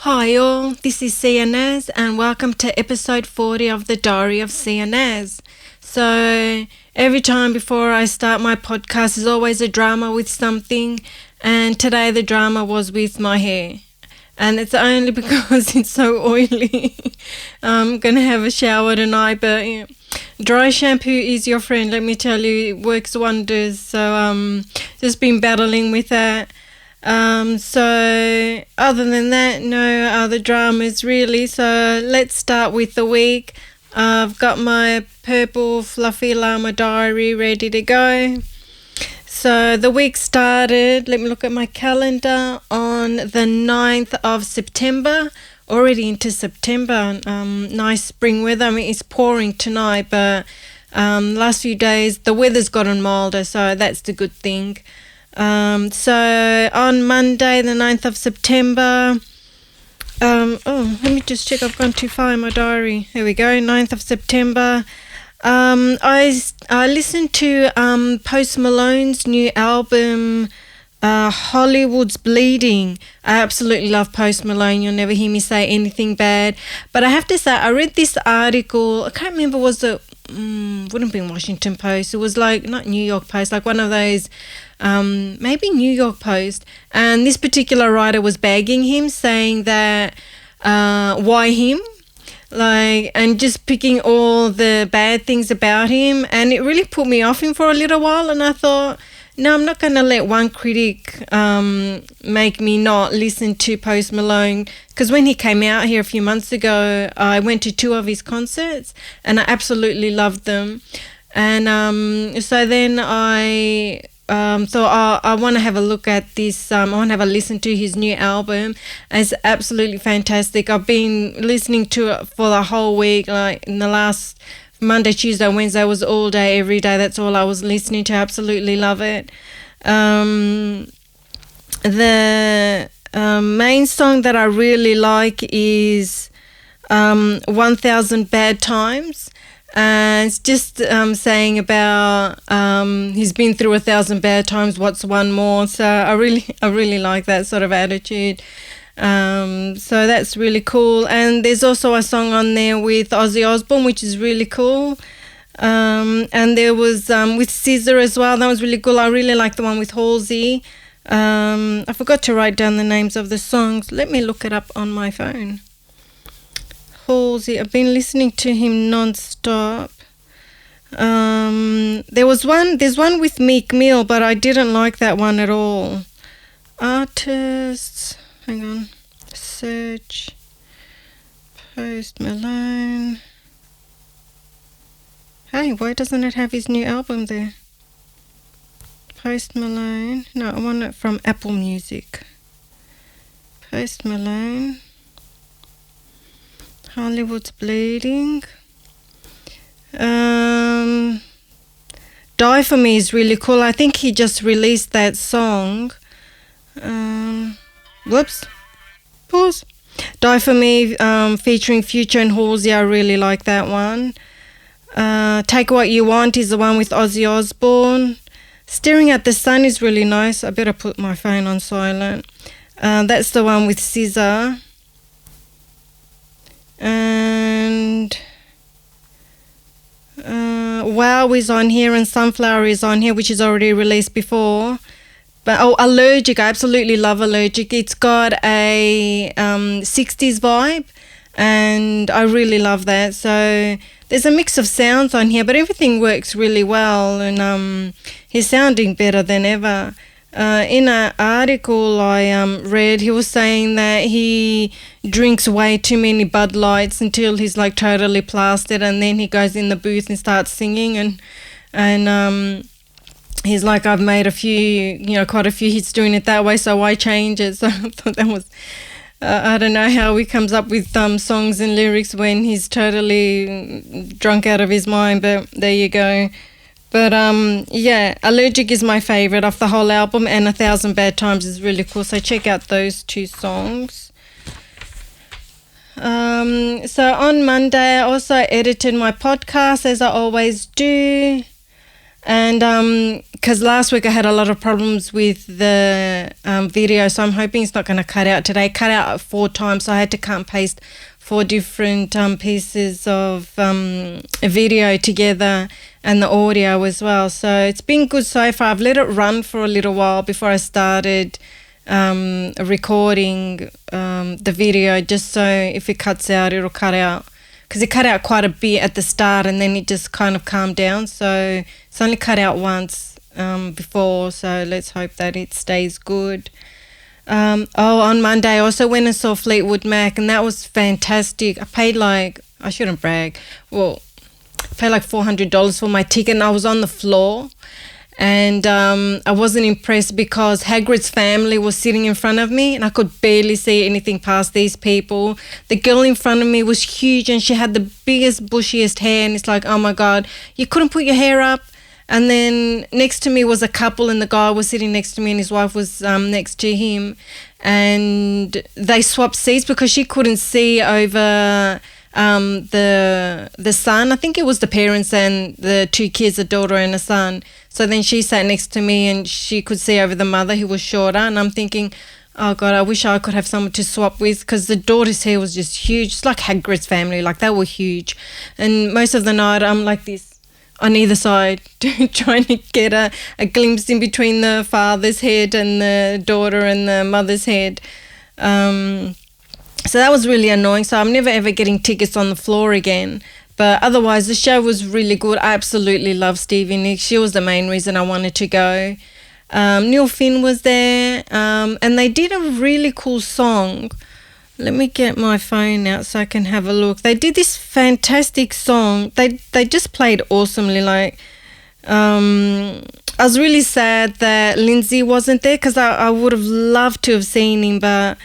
Hi all, this is Sia Nas and welcome to episode 40 of the Diary of Sia Nas. So every time before I start my podcast is always a drama with something, and today the drama was with my hair. And it's only because it's so oily. I'm going to have a shower tonight, but yeah. Dry shampoo is your friend, let me tell you, it works wonders. So just been battling with that. So other than that, no other dramas really. So let's start with the week. I've got my purple fluffy llama diary ready to go. So the week started, let me look at my calendar, on the 9th of September. Already into September. Nice spring weather. I mean, it's pouring tonight, but last few days the weather's gotten milder, so that's the good thing. So on Monday, the 9th of September, let me just check, I've gone too far in my diary. Here we go, 9th of September. I listened to Post Malone's new album, Hollywood's Bleeding. I absolutely love Post Malone. You'll never hear me say anything bad. But I have to say, I read this article, I can't remember, was it, wouldn't have been Washington Post. It was like, not New York Post, like one of those, maybe New York Post. And this particular writer was bagging him, saying that, why him? Like, and just picking all the bad things about him. And it really put me off him for a little while. And I thought, no, I'm not going to let one critic make me not listen to Post Malone, because when he came out here a few months ago, I went to 2 of his concerts and I absolutely loved them. And so then I thought, I want to have a look at this. I want to have a listen to his new album. And it's absolutely fantastic. I've been listening to it for the whole week, like in the last Monday, Tuesday, Wednesday was all day, every day. That's all I was listening to. Absolutely love it. The main song that I really like is 1000 Bad Times. And it's just saying about he's been through 1,000 bad times, what's one more? So I really like that sort of attitude. So that's really cool. And there's also a song on there with Ozzy Osbourne, which is really cool. And there was with Scissor as well. That was really cool. I really like the one with Halsey. I forgot to write down the names of the songs. Let me look it up on my phone. Halsey, I've been listening to him non-stop. There's one with Meek Mill, but I didn't like that one at all. Artists, hang on, search, Post Malone. Hey, why doesn't it have his new album there? Post Malone, no, I want it from Apple Music. Post Malone, Hollywood's Bleeding. Die For Me is really cool. I think he just released that song. Whoops. Pause. Die For Me featuring Future and Halsey. I really like that one. Take What You Want is the one with Ozzy Osbourne. Staring at the Sun is really nice. I better put my phone on silent. That's the one with SZA. And Wow is on here, and Sunflower is on here, which is already released before. But Allergic, I absolutely love Allergic. It's got a 60s vibe, and I really love that. So there's a mix of sounds on here, but everything works really well, and he's sounding better than ever. In an article I read, he was saying that he drinks way too many Bud Lights until he's like totally plastered, and then he goes in the booth and starts singing, and he's like, I've made quite a few hits doing it that way, so why change it? So I thought that was, I don't know how he comes up with songs and lyrics when he's totally drunk out of his mind, but there you go. But yeah, Allergic is my favourite of the whole album, and 1,000 Bad Times is really cool. So check out those 2 songs. So on Monday, I also edited my podcast, as I always do. And because last week I had a lot of problems with the video, so I'm hoping it's not going to cut out today. Cut out 4 times, so I had to cut and paste 4 different pieces of video together, and the audio as well. So it's been good so far. I've let it run for a little while before I started recording the video, just so if it cuts out, it'll cut out. Because it cut out quite a bit at the start, and then it just kind of calmed down. So it's only cut out once before, so let's hope that it stays good. On Monday I also went and saw Fleetwood Mac, and that was fantastic. I paid I shouldn't brag, well, I paid like $400 for my ticket, and I was on the floor. And I wasn't impressed because Hagrid's family was sitting in front of me, and I could barely see anything past these people. The girl in front of me was huge, and she had the biggest, bushiest hair, and it's like, oh my God, you couldn't put your hair up. And then next to me was a couple, and the guy was sitting next to me and his wife was next to him. And they swapped seats because she couldn't see over the son. I think it was the parents and the 2 kids, a daughter and a son. So then she sat next to me and she could see over the mother, who was shorter. And I'm thinking, oh God, I wish I could have someone to swap with, because the daughter's hair was just huge. It's like Hagrid's family, like they were huge. And most of the night I'm like this on either side, trying to get a glimpse in between the father's head and the daughter and the mother's head. So that was really annoying. So I'm never ever getting tickets on the floor again. But otherwise, the show was really good. I absolutely love Stevie Nicks. She was the main reason I wanted to go. Neil Finn was there, and they did a really cool song. Let me get my phone out so I can have a look. They did this fantastic song. They just played awesomely. I was really sad that Lindsay wasn't there, because I would have loved to have seen him, but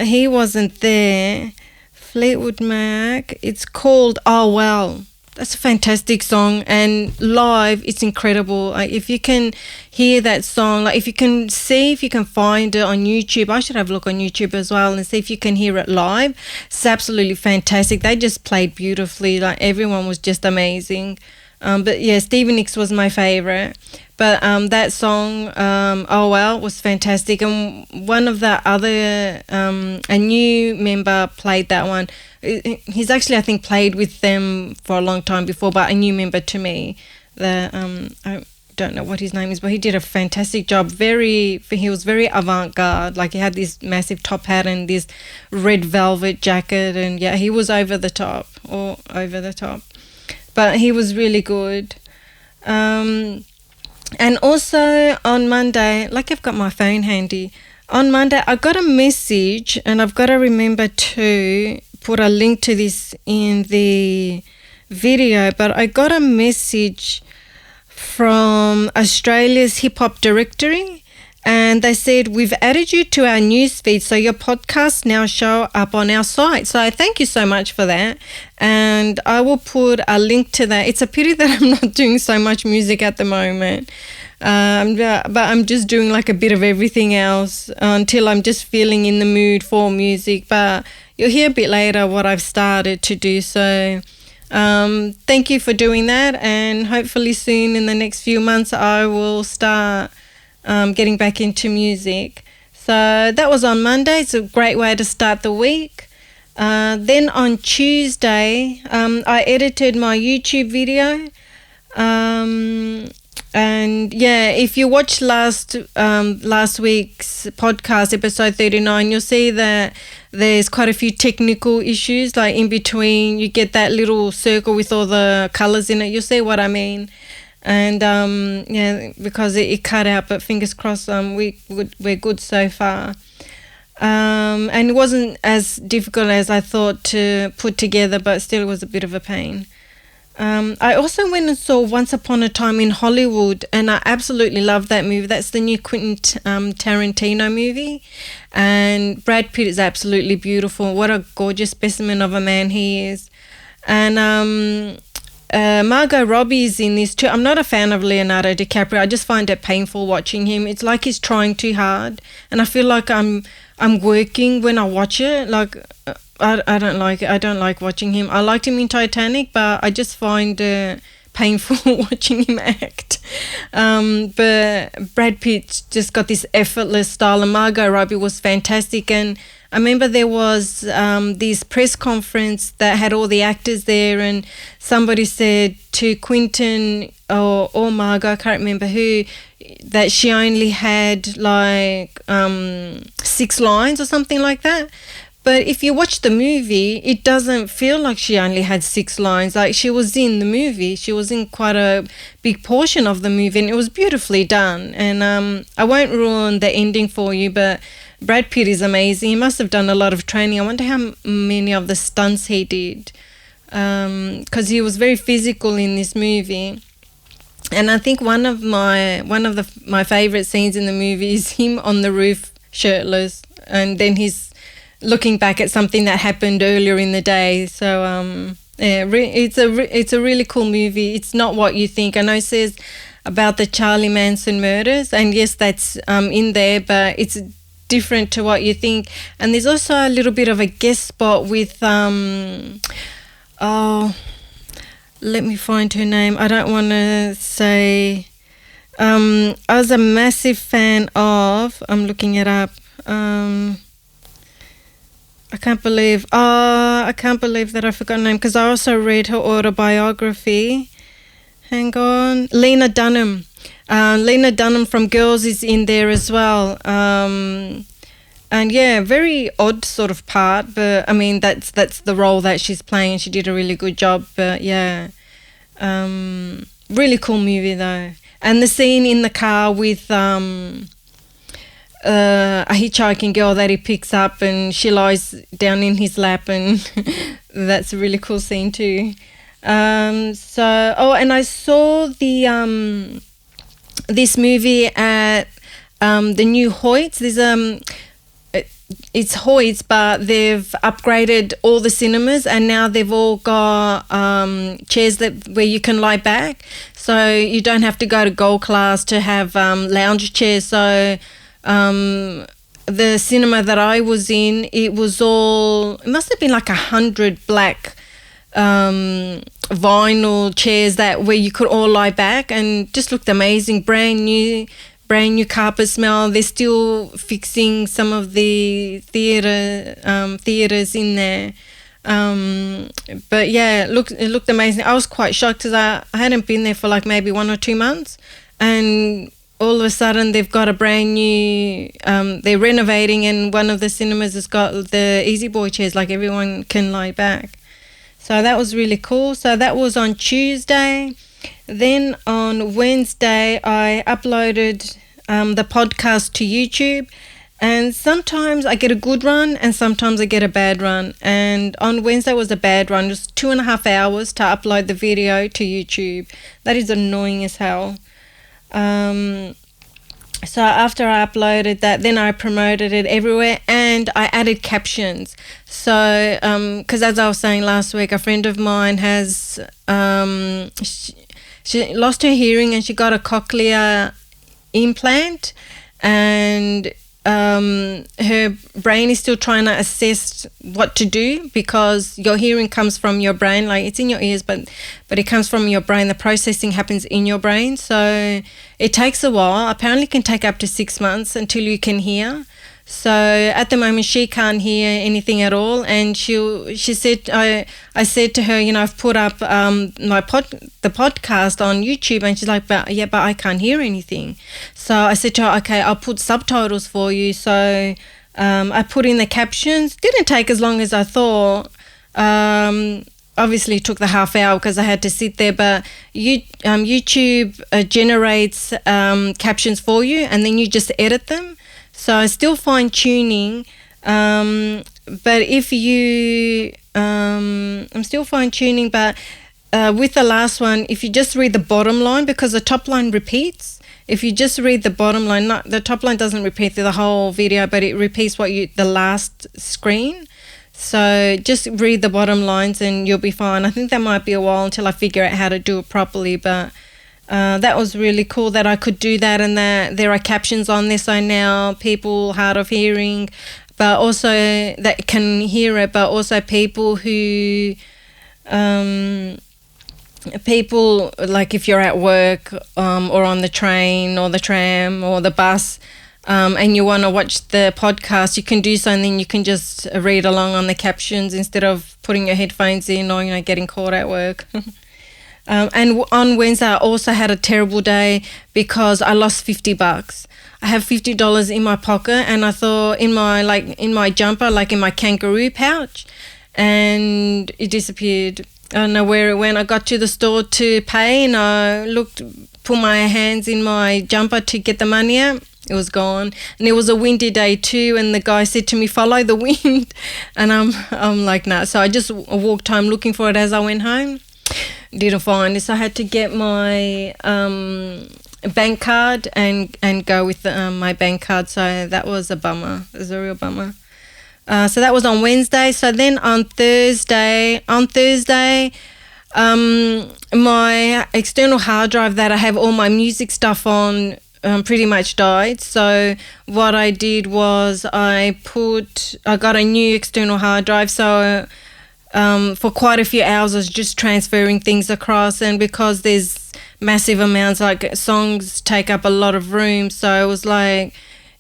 he wasn't there. Fleetwood Mac. It's called Oh Well. That's a fantastic song, and live it's incredible. If you can hear that song, if you can find it on YouTube. I should have a look on YouTube as well and see if you can hear it live. It's absolutely fantastic. They just played beautifully. Everyone was just amazing. But yeah, Stevie Nicks was my favorite. But that song, Oh Well, was fantastic. And one of the other, a new member played that one. He's actually, I think, played with them for a long time before, but a new member to me. I don't know what his name is, but he did a fantastic job. He was very avant-garde. He had this massive top hat and this red velvet jacket, and yeah, he was over the top. But he was really good. And also on Monday, I've got my phone handy. On Monday, I got a message, and I've got to remember to put a link to this in the video, but I got a message from Australia's hip hop directory, and they said, we've added you to our newsfeed, so your podcasts now show up on our site. So thank you so much for that. And I will put a link to that. It's a pity that I'm not doing so much music at the moment. But I'm just doing a bit of everything else until I'm just feeling in the mood for music. But you'll hear a bit later what I've started to do. So thank you for doing that. And hopefully soon in the next few months, I will start getting back into music. So that was on Monday. It's a great way to start the week. Then on Tuesday, I edited my YouTube video. And yeah, if you watch last week's podcast, episode 39, you'll see that there's quite a few technical issues. In between, you get that little circle with all the colours in it. You'll see what I mean. And yeah, because it cut out, but fingers crossed, we're good so far. And it wasn't as difficult as I thought to put together, but still it was a bit of a pain. I also went and saw Once Upon a Time in Hollywood, and I absolutely loved that movie. That's the new Quentin Tarantino movie, and Brad Pitt is absolutely beautiful. What a gorgeous specimen of a man he is. And Margot Robbie is in this too. I'm not a fan of Leonardo DiCaprio. I just find it painful watching him. It's like he's trying too hard, and I feel like I'm working when I watch it. I don't like it. I don't like watching him. I liked him in Titanic, but I just find it painful watching him act. But Brad Pitt just got this effortless style, and Margot Robbie was fantastic. And I remember there was this press conference that had all the actors there, and somebody said to Quentin or Margot, I can't remember who, that she only had like 6 lines or something like that. But if you watch the movie, it doesn't feel like she only had 6 lines. Like, she was in the movie. She was in quite a big portion of the movie, and it was beautifully done. And I won't ruin the ending for you, but Brad Pitt is amazing. He must have done a lot of training. I wonder how many of the stunts he did, because he was very physical in this movie. And I think one of my favorite scenes in the movie is him on the roof shirtless, and then he's looking back at something that happened earlier in the day. So it's a really cool movie. It's not what you think. I know it says about the Charlie Manson murders, and yes, that's in there, but it's different to what you think. And there's also a little bit of a guest spot with let me find her name. I don't want to say. I was a massive fan of. I'm looking it up. I can't believe that I forgot her name, because I also read her autobiography. Hang on. Lena Dunham. Lena Dunham from Girls is in there as well. And yeah, very odd sort of part, but I mean, that's the role that she's playing. She did a really good job, but yeah. Really cool movie though. And the scene in the car with a hitchhiking girl that he picks up, and she lies down in his lap, and that's a really cool scene too. And I saw the this movie at the new Hoyts. There's it's Hoyts, but they've upgraded all the cinemas, and now they've all got chairs where you can lie back, so you don't have to go to gold class to have lounge chairs. So the cinema that I was in, it must have been like 100 black vinyl chairs where you could all lie back, and just looked amazing. Brand new carpet smell. They're still fixing some of the theaters in there. But yeah, it looked amazing. I was quite shocked because I hadn't been there for like maybe 1 or 2 months, and all of a sudden they've got a brand new, they're renovating, and one of the cinemas has got the Easy Boy chairs, like everyone can lie back. So that was really cool. So that was on Tuesday. Then on Wednesday, I uploaded the podcast to YouTube, and sometimes I get a good run and sometimes I get a bad run. And on Wednesday was a bad run. It was 2.5 hours to upload the video to YouTube. That is annoying as hell. So after I uploaded that, then I promoted it everywhere, and I added captions. So, because as I was saying last week, a friend of mine has, she lost her hearing, and she got a cochlear implant, and her brain is still trying to assess what to do, because your hearing comes from your brain, like it's in your ears, but it comes from your brain. The processing happens in your brain, so it takes a while. Apparently it can take up to 6 months until you can hear. So at the moment she can't hear anything at all, and she said, I said to her, I've put up the podcast on YouTube, and she's like, but I can't hear anything. So I said to her, okay, I'll put subtitles for you. So I put in the captions. Didn't take as long as I thought. Obviously it took the half hour because I had to sit there, but YouTube generates captions for you, and then you just edit them. So I still fine tuning, but if you, I'm still fine tuning, but with the last one, if you just read the bottom line, because the top line repeats, if you just read the bottom line, the top line doesn't repeat through the whole video, but it repeats the last screen. So just read the bottom lines and you'll be fine. I think that might be a while until I figure out how to do it properly, but that was really cool that I could do that, and that there are captions on there, so now people hard of hearing, but also that can hear it, but also people who people, like if you're at work or on the train or the tram or the bus, and you want to watch the podcast, you can do so, and then you can just read along on the captions instead of putting your headphones in or, getting caught at work. And on Wednesday, I also had a terrible day because I lost $50. I have $50 in my pocket, and I thought in my jumper, like in my kangaroo pouch, and it disappeared. I don't know where it went. I got to the store to pay, and I put my hands in my jumper to get the money out. It was gone. And it was a windy day too, and the guy said to me, follow the wind. And I'm like, nah. So I just walked home looking for it as I went home. Didn't find it, so I had to get my bank card and go with my bank card. So that was a bummer. It was a real bummer. So that was on Wednesday. So then on Thursday, my external hard drive that I have all my music stuff on pretty much died. So what I did was I got a new external hard drive. So for quite a few hours I was just transferring things across, and because there's massive amounts, like songs take up a lot of room, so it was like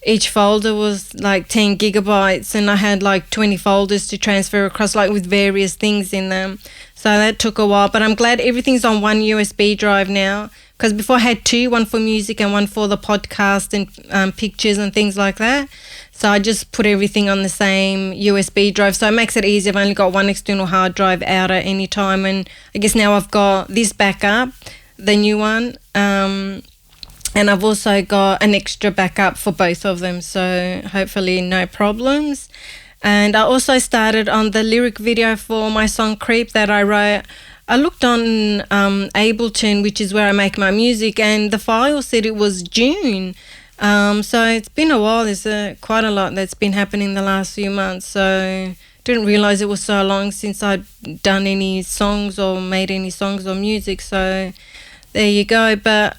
each folder was like 10 gigabytes, and I had like 20 folders to transfer across, like with various things in them. So that took a while, but I'm glad everything's on one USB drive now, because before I had two, one for music and one for the podcast and pictures and things like that. So I just put everything on the same USB drive. So it makes it easy. I've only got one external hard drive out at any time. And I guess now I've got this backup, the new one. And I've also got an extra backup for both of them. So hopefully no problems. And I also started on the lyric video for my song Creep that I wrote. I looked on Ableton, which is where I make my music, and the file said it was June. So it's been a while. There's quite a lot that's been happening the last few months. So didn't realise it was so long since I'd done any songs or made any songs or music. So there you go. But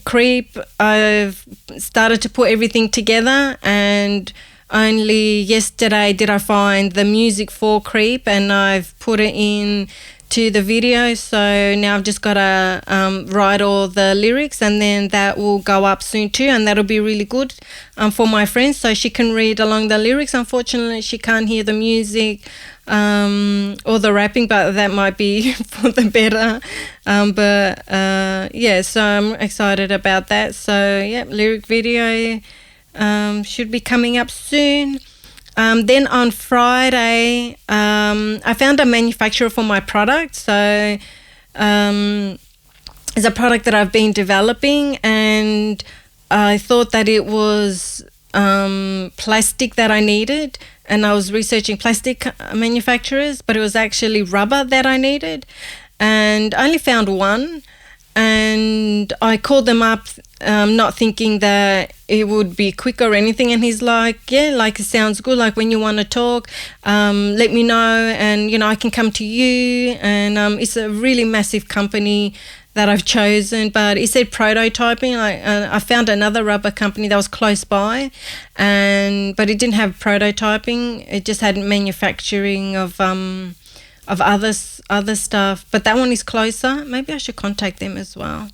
Creep, I've started to put everything together, and only yesterday did I find the music for Creep, and I've put it in to the video. So now I've just got to write all the lyrics, and then that will go up soon too, and that'll be really good for my friends, so she can read along the lyrics. Unfortunately, she can't hear the music or the rapping, but that might be for the better. Yeah, so I'm excited about that. So yeah, lyric video should be coming up soon. Then on Friday, I found a manufacturer for my product. So it's a product that I've been developing, and I thought that it was plastic that I needed, and I was researching plastic manufacturers, but it was actually rubber that I needed, and I only found one. And I called them up, not thinking that it would be quick or anything. And he's like, yeah, like it sounds good. Like when you want to talk, let me know, and, I can come to you. And it's a really massive company that I've chosen. But it said prototyping. I found another rubber company that was close by, but it didn't have prototyping. It just had manufacturing of other stuff, but that one is closer. Maybe I should contact them as well.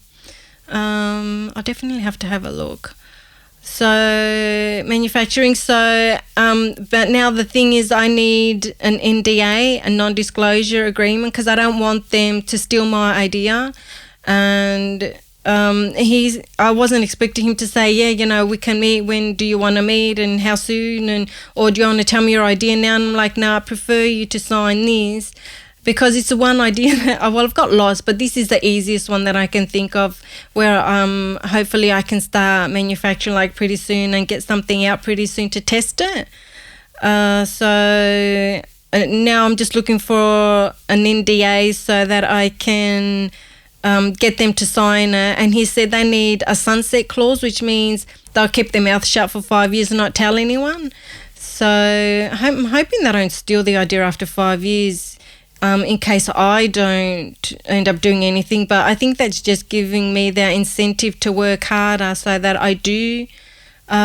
I definitely have to have a look. So manufacturing. So but now the thing is, I need an NDA, a non-disclosure agreement, because I don't want them to steal my idea. And I wasn't expecting him to say, yeah, we can meet. When do you want to meet, and how soon, or do you want to tell me your idea now? And I'm like, no, I prefer you to sign this, because it's the one idea that I've got lost, but this is the easiest one that I can think of, where hopefully I can start manufacturing like pretty soon and get something out pretty soon to test it. So now I'm just looking for an NDA so that I can get them to sign it. And he said they need a sunset clause, which means they'll keep their mouth shut for 5 years and not tell anyone. So I'm hoping they don't steal the idea after 5 years, in case I don't end up doing anything. But I think that's just giving me the incentive to work harder so that I do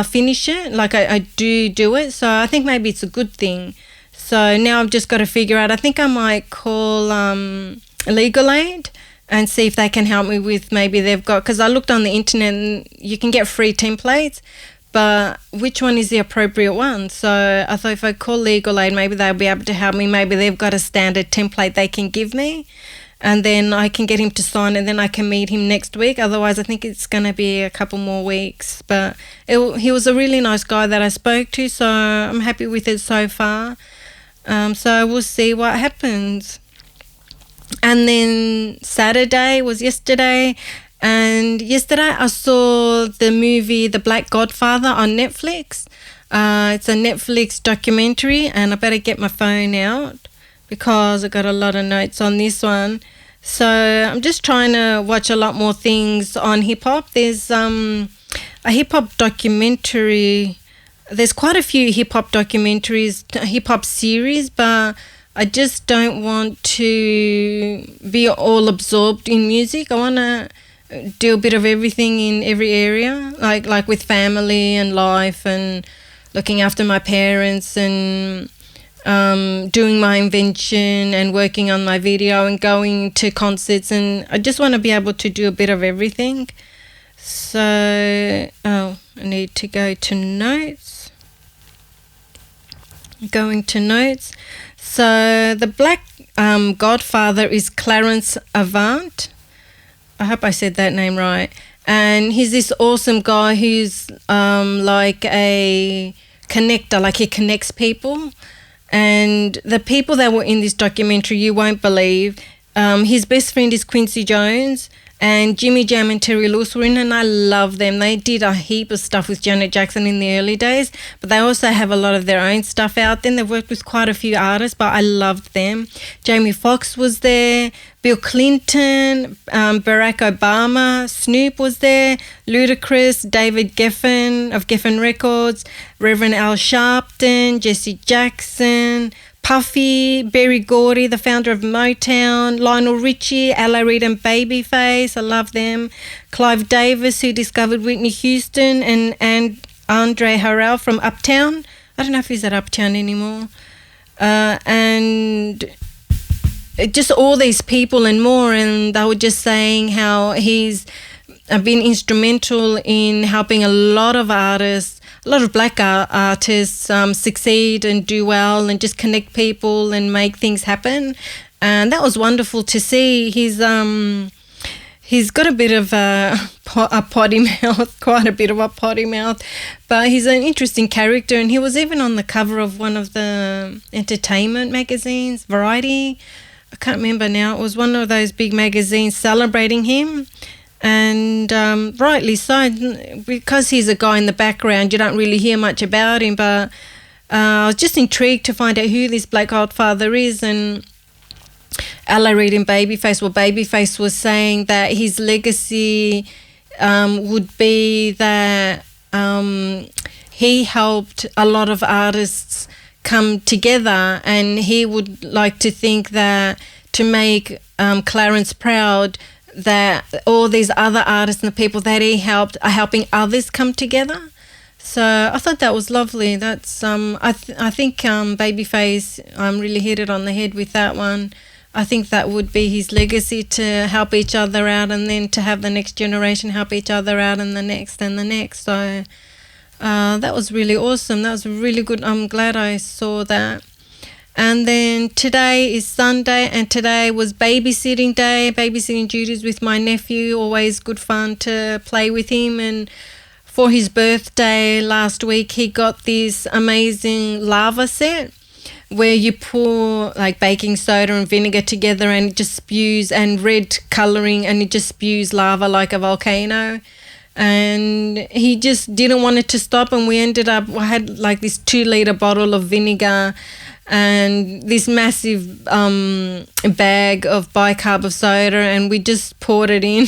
finish it, like I do it. So I think maybe it's a good thing. So now I've just got to figure out, I think I might call legal aid and see if they can help me with, maybe they've got, because I looked on the internet and you can get free templates, but which one is the appropriate one? So I thought if I call legal aid, maybe they'll be able to help me. Maybe they've got a standard template they can give me, and then I can get him to sign, and then I can meet him next week. Otherwise, I think it's going to be a couple more weeks. But he was a really nice guy that I spoke to, so I'm happy with it so far. So we'll see what happens. And then Saturday was yesterday, and yesterday I saw the movie The Black Godfather on Netflix. It's a Netflix documentary, and I better get my phone out because I got a lot of notes on this one. So I'm just trying to watch a lot more things on hip-hop. There's a hip-hop documentary. There's quite a few hip-hop documentaries, hip-hop series, but I just don't want to be all absorbed in music. I want to do a bit of everything in every area, like with family and life and looking after my parents and doing my invention and working on my video and going to concerts, and I just want to be able to do a bit of everything. So I need to go to notes. Going to notes. So the Black Godfather is Clarence Avant. I hope I said that name right. And he's this awesome guy who's like a connector, like he connects people. And the people that were in this documentary, you won't believe. His best friend is Quincy Jones, and Jimmy Jam and Terry Lewis were in, and I love them. They did a heap of stuff with Janet Jackson in the early days, but they also have a lot of their own stuff out there. They've worked with quite a few artists, but I loved them. Jamie Foxx was there, Bill Clinton, Barack Obama, Snoop was there, Ludacris, David Geffen of Geffen Records, Reverend Al Sharpton, Jesse Jackson, Puffy, Berry Gordy, the founder of Motown, Lionel Richie, Ella Reid and Babyface, I love them. Clive Davis, who discovered Whitney Houston, and Andre Harrell from Uptown. I don't know if he's at Uptown anymore. And just all these people and more, and they were just saying how he's been instrumental in helping a lot of artists, a lot of black artists succeed and do well and just connect people and make things happen. And that was wonderful to see. He's got a bit of a potty mouth, quite a bit of a potty mouth, but he's an interesting character, and he was even on the cover of one of the entertainment magazines, Variety. I can't remember now. It was one of those big magazines celebrating him. And rightly so, because he's a guy in the background, you don't really hear much about him, but I was just intrigued to find out who this Black Godfather is. And Ella Reid and Babyface, well, Babyface was saying that his legacy would be that he helped a lot of artists come together, and he would like to think that to make Clarence proud, that all these other artists and the people that he helped are helping others come together. So I thought that was lovely. That's I think Babyface really hit it on the head with that one. I think that would be his legacy, to help each other out, and then to have the next generation help each other out, and the next and the next. So that was really awesome. That was really good. I'm glad I saw that. And then today is Sunday, and today was babysitting day, babysitting duties with my nephew. Always good fun to play with him. And for his birthday last week, he got this amazing lava set where you pour like baking soda and vinegar together, and it just spews, and red colouring, and it just spews lava like a volcano. And he just didn't want it to stop, and we ended up, I had like this 2-litre bottle of vinegar and this massive bag of bicarb of soda, and we just poured it in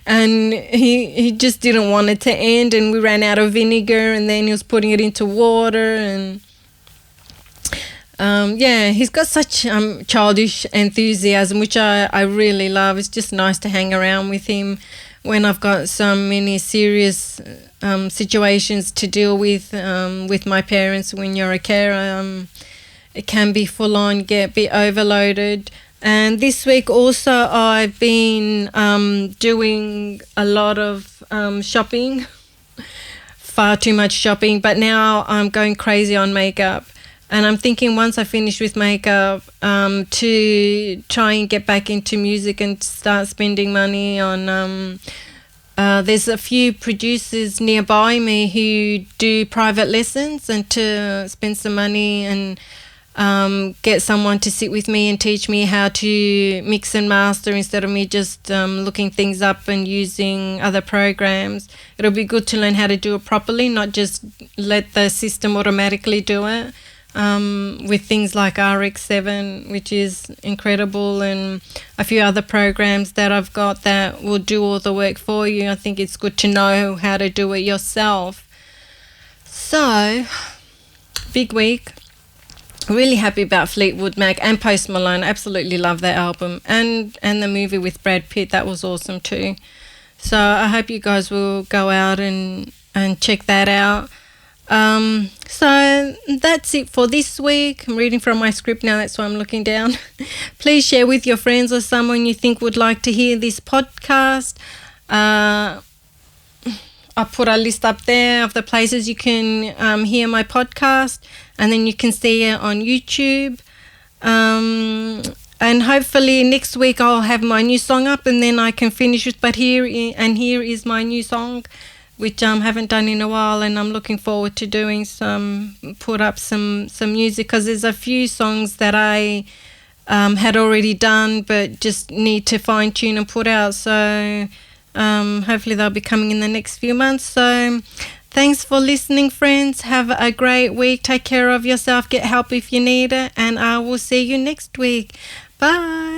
and he just didn't want it to end, and we ran out of vinegar, and then he was putting it into water. And he's got such childish enthusiasm, which I really love. It's just nice to hang around with him when I've got so many serious situations to deal with my parents. When you're a carer, it can be full on, be overloaded. And this week also I've been doing a lot of shopping, far too much shopping, but now I'm going crazy on makeup. And I'm thinking once I finish with makeup to try and get back into music and start spending money on... there's a few producers nearby me who do private lessons, and to spend some money and get someone to sit with me and teach me how to mix and master instead of me just looking things up and using other programs. It'll be good to learn how to do it properly, not just let the system automatically do it. With things like RX7, which is incredible, and a few other programs that I've got that will do all the work for you. I think it's good to know how to do it yourself. So, big week. Really happy about Fleetwood Mac and Post Malone. Absolutely love that album, and the movie with Brad Pitt. That was awesome too. So I hope you guys will go out and check that out. So that's it for this week. I'm reading from my script now, that's why I'm looking down. Please share with your friends or someone you think would like to hear this podcast. I put a list up there of the places you can hear my podcast, and then you can see it on YouTube. And hopefully next week I'll have my new song up, and then I can finish it. But here is my new song, which I haven't done in a while, and I'm looking forward to doing put up some music, because there's a few songs that I had already done but just need to fine tune and put out. So hopefully they'll be coming in the next few months. So thanks for listening, friends. Have a great week. Take care of yourself. Get help if you need it, and I will see you next week. Bye.